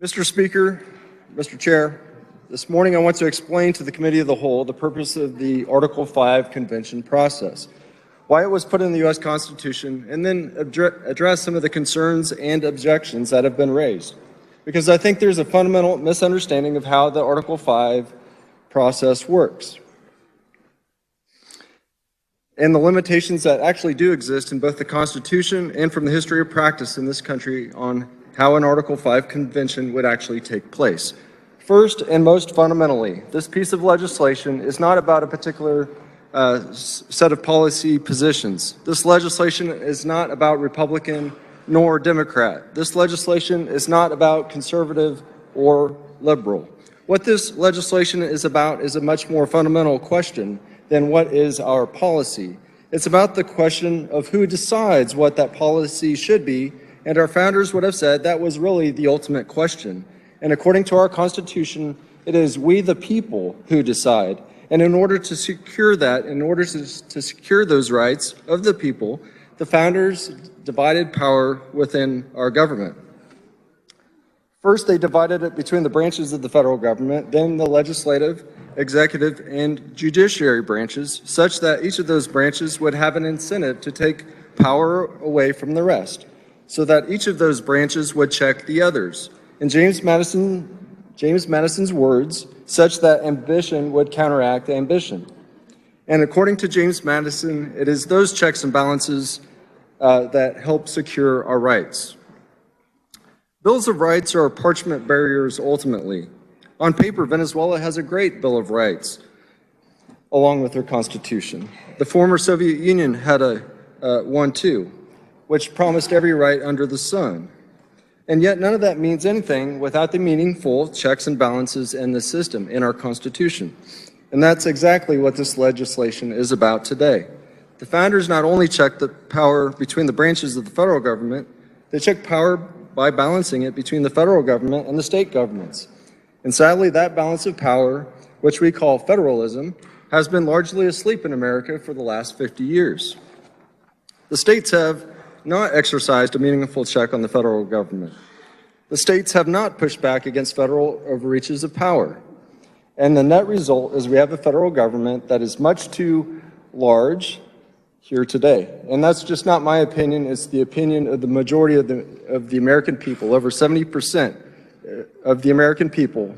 Mr. Speaker, Mr. Chair, this morning I want to explain to the Committee of the Whole the purpose of the Article 5 convention process, why it was put in the U.S. Constitution, and then address some of the concerns and objections that have been raised. Because I think there's a fundamental misunderstanding of how the Article 5 process works, and the limitations that actually do exist in both the Constitution and from the history of practice in this country on how an Article 5 convention would actually take place. First and most fundamentally, this piece of legislation is not about a particular set of policy positions. This legislation is not about Republican nor Democrat. This legislation is not about conservative or liberal. What this legislation is about is a much more fundamental question than what is our policy. It's about the question of who decides what that policy should be, and our founders would have said that was really the ultimate question. And according to our Constitution, it is we the people who decide. And in order to secure that, in order to secure those rights of the people, the founders divided power within our government. First, they divided it between the branches of the federal government, then the legislative, executive, and judiciary branches, such that each of those branches would have an incentive to take power away from the rest, so that each of those branches would check the others. In James Madison's words, such that ambition would counteract ambition. And according to James Madison, it is those checks and balances that help secure our rights. Bills of rights are parchment barriers ultimately. On paper, Venezuela has a great Bill of Rights, along with their constitution. The former Soviet Union had one too, which promised every right under the sun. And yet none of that means anything without the meaningful checks and balances in the system, in our Constitution. And that's exactly what this legislation is about today. The founders not only checked the power between the branches of the federal government, they checked power by balancing it between the federal government and the state governments. And sadly, that balance of power, which we call federalism, has been largely asleep in America for the last 50 years. The states have not exercised a meaningful check on the federal government. The states have not pushed back against federal overreaches of power. And the net result is we have a federal government that is much too large here today. And that's just not my opinion, it's the opinion of the majority of the American people. Over 70% of the American people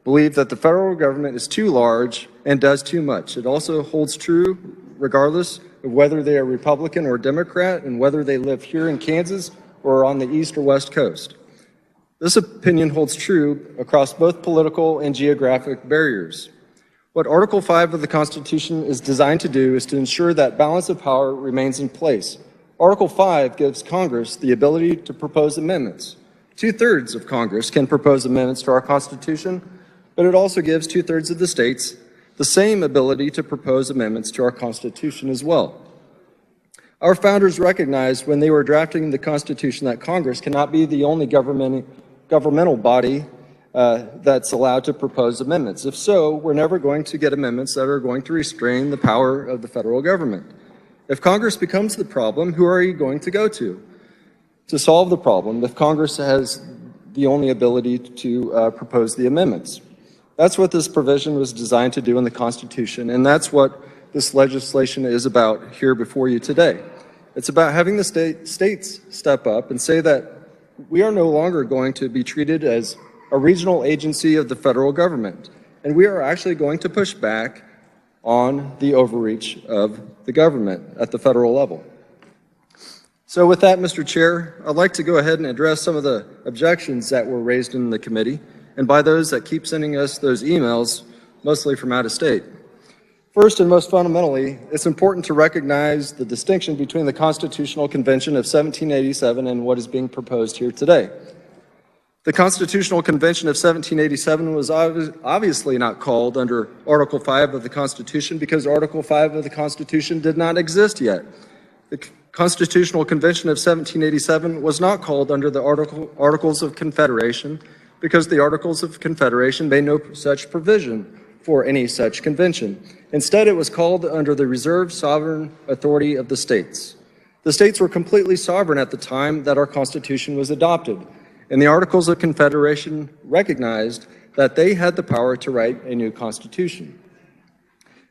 believe that the federal government is too large and does too much. It also holds true regardless of whether they are Republican or Democrat and whether they live here in Kansas or on the East or West Coast. This opinion holds true across both political and geographic barriers. What Article 5 of the Constitution is designed to do is to ensure that balance of power remains in place. Article 5 gives Congress the ability to propose amendments. 2/3 of Congress can propose amendments to our Constitution, but it also gives 2/3 of the states the same ability to propose amendments to our Constitution as well. Our founders recognized when they were drafting the Constitution that Congress cannot be the only governmental body that's allowed to propose amendments. If so, we're never going to get amendments that are going to restrain the power of the federal government. If Congress becomes the problem, who are you going to go to solve the problem if Congress has the only ability to propose the amendments? That's what this provision was designed to do in the Constitution, and that's what this legislation is about here before you today. It's about having the states step up and say that we are no longer going to be treated as a regional agency of the federal government, and we are actually going to push back on the overreach of the government at the federal level. So with that, Mr. Chair, I'd like to go ahead and address some of the objections that were raised in the committee, and by those that keep sending us those emails, mostly from out of state. First and most fundamentally, it's important to recognize the distinction between the Constitutional Convention of 1787 and what is being proposed here today. The Constitutional Convention of 1787 was obviously not called under Article 5 of the Constitution because Article 5 of the Constitution did not exist yet. The Constitutional Convention of 1787 was not called under the Articles of Confederation because the Articles of Confederation made no such provision for any such convention. Instead, it was called under the reserved sovereign authority of the states. The states were completely sovereign at the time that our Constitution was adopted. and the Articles of Confederation recognized that they had the power to write a new constitution.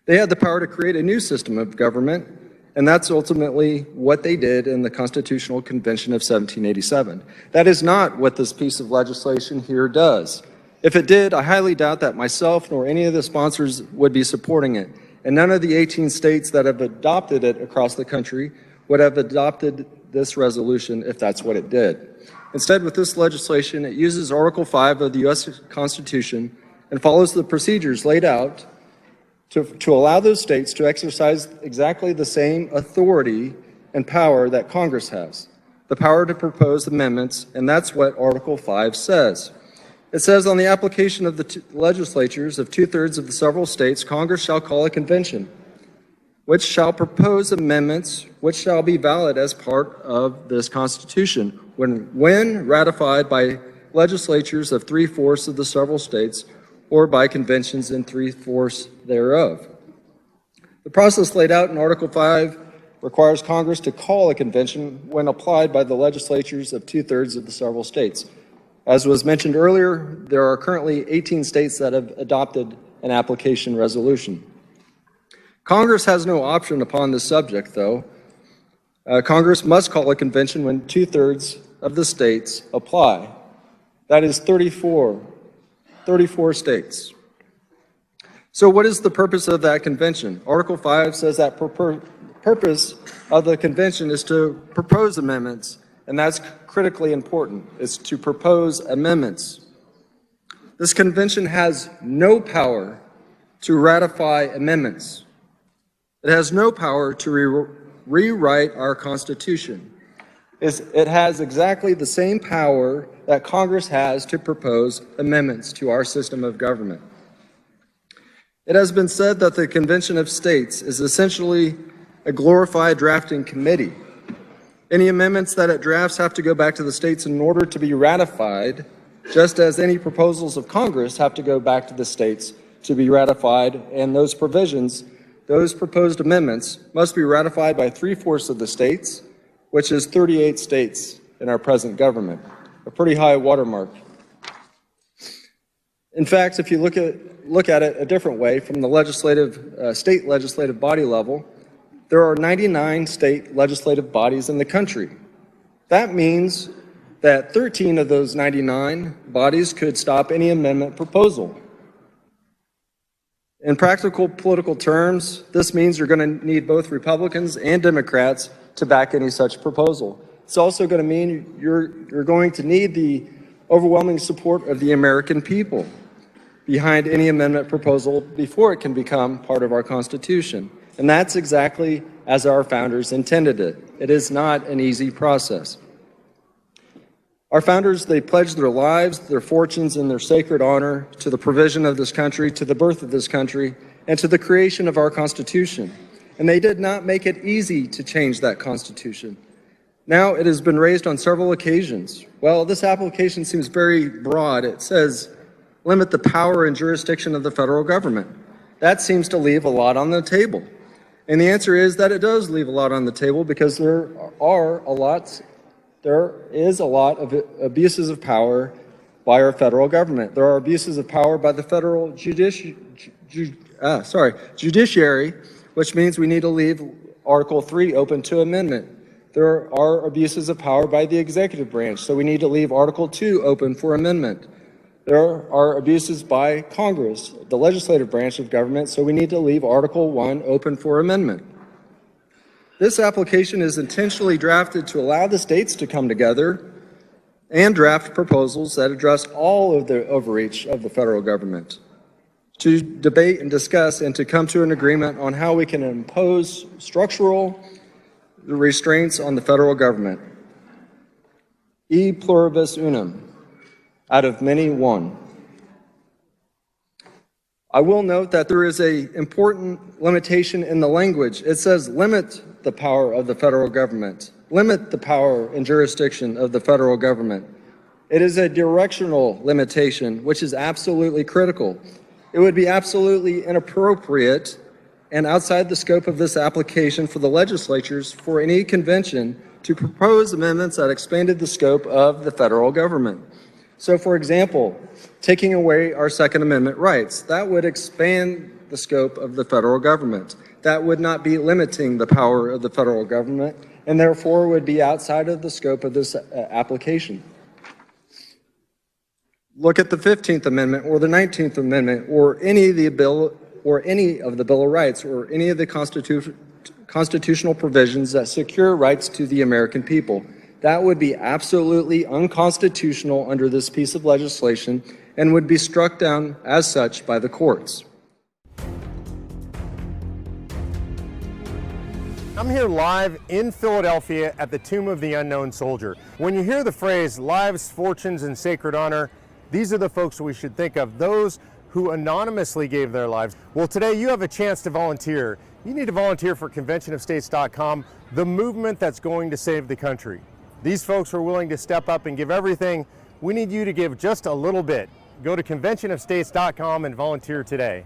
They had the power to create a new system of government, and that's ultimately what they did in the Constitutional Convention of 1787. That is not what this piece of legislation here does. If it did, I highly doubt that myself nor any of the sponsors would be supporting it, and none of the 18 states that have adopted it across the country would have adopted this resolution if that's what it did. Instead, with this legislation, it uses Article 5 of the U.S. Constitution and follows the procedures laid out to allow those states to exercise exactly the same authority and power that Congress has, the power to propose amendments, and that's what Article 5 says. It says, on the application of the legislatures of 2/3 of the several states, Congress shall call a convention, which shall propose amendments which shall be valid as part of this Constitution when ratified by legislatures of 3/4 of the several states or by conventions in 3/4 thereof. The process laid out in Article 5 requires Congress to call a convention when applied by the legislatures of 2/3 of the several states. As was mentioned earlier, there are currently 18 states that have adopted an application resolution. Congress has no option upon this subject, though. Congress must call a convention when 2/3 of the states apply. That is 34 states. So what is the purpose of that convention? Article 5 says that purpose of the convention is to propose amendments, and that's critically important. It's to propose amendments. This convention has no power to ratify amendments. It has no power to rewrite our Constitution. It has exactly the same power that Congress has to propose amendments to our system of government. It has been said that the Convention of States is essentially a glorified drafting committee. Any amendments that it drafts have to go back to the states in order to be ratified, just as any proposals of Congress have to go back to the states to be ratified, and those provisions, those proposed amendments, must be ratified by 3/4 of the states, which is 38 states in our present government, a pretty high watermark. In fact, if you look at it a different way, from the state legislative body level, there are 99 state legislative bodies in the country. That means that 13 of those 99 bodies could stop any amendment proposal. In practical political terms, this means you're going to need both Republicans and Democrats to back any such proposal. It's also going to mean you're going to need the overwhelming support of the American people behind any amendment proposal before it can become part of our Constitution. And that's exactly as our founders intended it. It is not an easy process. Our founders, they pledged their lives, their fortunes, and their sacred honor to the provision of this country, to the birth of this country, and to the creation of our Constitution. And they did not make it easy to change that Constitution. Now it has been raised on several occasions. Well, this application seems very broad. It says, limit the power and jurisdiction of the federal government. That seems to leave a lot on the table. And the answer is that it does leave a lot on the table because there is a lot of abuses of power by our federal government. There are abuses of power by the federal judiciary, which means we need to leave Article 3 open to amendment. There are abuses of power by the executive branch, so we need to leave Article 2 open for amendment. There are abuses by Congress, the legislative branch of government, so we need to leave Article 1 open for amendment. This application is intentionally drafted to allow the states to come together and draft proposals that address all of the overreach of the federal government, to debate and discuss and to come to an agreement on how we can impose structural restraints on the federal government. E pluribus unum. Out of many, one. I will note that there is an important limitation in the language. It says limit the power of the federal government. Limit the power and jurisdiction of the federal government. It is a directional limitation, which is absolutely critical. It would be absolutely inappropriate and outside the scope of this application for the legislatures for any convention to propose amendments that expanded the scope of the federal government. So, for example, taking away our Second Amendment rights, that would expand the scope of the federal government. That would not be limiting the power of the federal government, and therefore would be outside of the scope of this application. Look at the 15th Amendment or the 19th Amendment or any of the Bill of Rights or any of the constitutional provisions that secure rights to the American people. That would be absolutely unconstitutional under this piece of legislation and would be struck down as such by the courts. I'm here live in Philadelphia at the Tomb of the Unknown Soldier. When you hear the phrase lives, fortunes, and sacred honor, these are the folks we should think of, those who anonymously gave their lives. Well, today you have a chance to volunteer. You need to volunteer for conventionofstates.com, the movement that's going to save the country. These folks were willing to step up and give everything. We need you to give just a little bit. Go to conventionofstates.com and volunteer today.